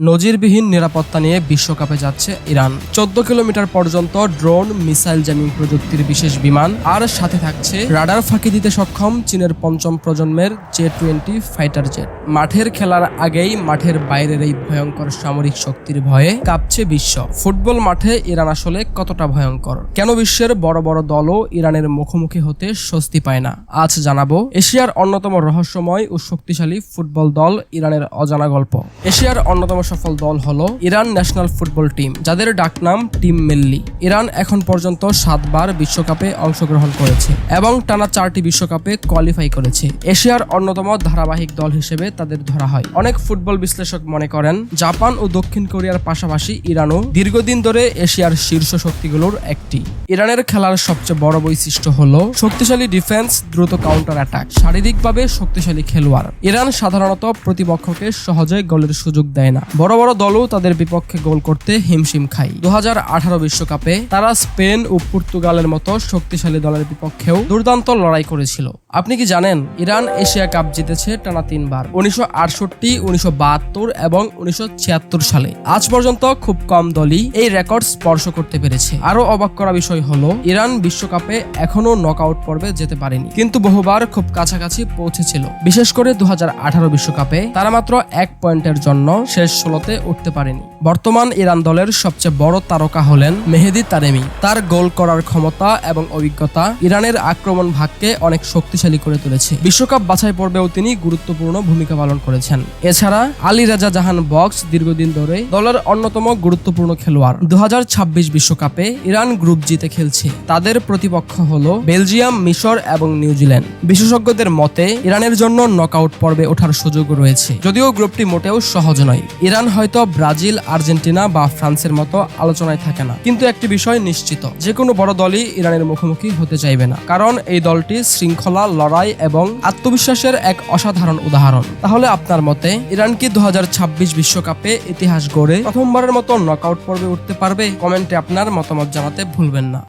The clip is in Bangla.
নজিরবিহীন নিরাপত্তা নিয়ে বিশ্বকাপে যাচ্ছে ইরান। 14 কিলোমিটার পর্যন্ত ড্রোন, মিসাইল জামিং প্রযুক্তির বিশেষ বিমান, আর সাথে থাকছে রাডার ফাঁকি দিতে সক্ষম চীনের পঞ্চম প্রজন্মের J-20 ফাইটার জেট। মাঠের খেলার আগেই মাঠের বাইরের এই ভয়ঙ্কর সামরিক শক্তির ভয়ে কাঁপছে বিশ্ব। ফুটবল মাঠে ইরান আসলে কতটা ভয়ঙ্কর, কেন বিশ্বের বড় বড় দলও ইরানের মুখোমুখি হতে স্বস্তি পায় না, আজ জানাবো। এশিয়ার অন্যতম রহস্যময় ও শক্তিশালী ফুটবল দল ইরানের অজানা গল্প। এশিয়ার অন্যতম সফল দল হলো ইরান ন্যাশনাল ফুটবল টিম, যাদের ডাকনাম টিম মিল্লি। ইরান এখন পর্যন্ত 7 বার বিশ্বকাপে অংশগ্রহণ করেছে এবং টানা 4টি বিশ্বকাপে কোয়ালিফাই করেছে। এশিয়ার অন্যতম ধারাবাহিক দল হিসেবে তাদের ধরা হয়। অনেক ফুটবল বিশ্লেষক মনে করেন জাপান ও দক্ষিণ কোরিয়ার পাশাপাশি ইরানও দীর্ঘদিন ধরে এশিয়ার শীর্ষ শক্তিগুলোর একটি। ইরানের খেলার সবচেয়ে বড় বৈশিষ্ট্য হলো শক্তিশালী ডিফেন্স, দ্রুত কাউন্টার অ্যাটাক, শারীরিকভাবে শক্তিশালী খেলোয়াড়। ইরান সাধারণত প্রতিপক্ষকে সহজে গোলের সুযোগ দেয় না। বড় বড় দলও তাদের বিপক্ষে গোল করতে হিমশিম খায়। 2018 বিশ্বকাপে তারা স্পেন ও পর্তুগালের মতো শক্তিশালী দলের বিপক্ষেও দুর্দান্ত লড়াই করেছিল। আপনি কি জানেন ইরান এশিয়া কাপ জিতেছে টানা 3 বার, 1968, 1972 এবং 1976 সালে। আজ পর্যন্ত খুব কম দলই এই রেকর্ড স্পর্শ করতে পেরেছে। আরো অবাক করা বিষয় হলো ইরান বিশ্বকাপে এখনো নকআউট পর্বে যেতে পারেনি, কিন্তু বহুবার খুব কাছাকাছি পৌঁছেছিল। বিশেষ করে 2018 বিশ্বকাপে তারা মাত্র 1 পয়েন্টের জন্য শেষ 16তে উঠতে পারেনি। বর্তমান ইরান দলের সবচেয়ে বড় তারকা হলেন মেহেদী তারেমি। তার গোল করার ক্ষমতা এবং অভিজ্ঞতা ইরানের আক্রমণ ভাগকে অনেক শক্তিশালী করে তুলেছে। বিশ্বকাপ বাছাই পর্বেও তিনি গুরুত্বপূর্ণ ভূমিকা পালন করেছেন। এছাড়া আলী রাজা জাহান বক্স দীর্ঘদিন ধরে দলের অন্যতম গুরুত্বপূর্ণ খেলোয়াড়। 2026 বিশ্বকাপে ইরান গ্রুপ জিতে খেলছে। তাদের প্রতিপক্ষ হলো বেলজিয়াম, মিশর এবং নিউজিল্যান্ড। বিশেষজ্ঞদের মতে ইরানের জন্য নকআউট পর্বে ওঠার সুযোগ রয়েছে, যদিও গ্রুপটি মোটেও সহজ নয়। ইরান হয়তো ব্রাজিল, আর্জেন্টিনা বা ফ্রান্সের মতো আলোচনায় থাকে না, কিন্তু একটি বিষয় নিশ্চিত, যে কোনো বড় দলই ইরানের মুখোমুখি হতে চাইবে না, কারণ এই দলটি শৃঙ্খলা, লড়াই এবং আত্মবিশ্বাসের এক অসাধারণ উদাহরণ। তাহলে আপনার মতে ইরান কি 2026 বিশ্বকাপে ইতিহাস গড়ে প্রথমবারের মতো নকআউট পর্বে উঠতে পারবে? কমেন্টে আপনার মতামত জানাতে ভুলবেন না।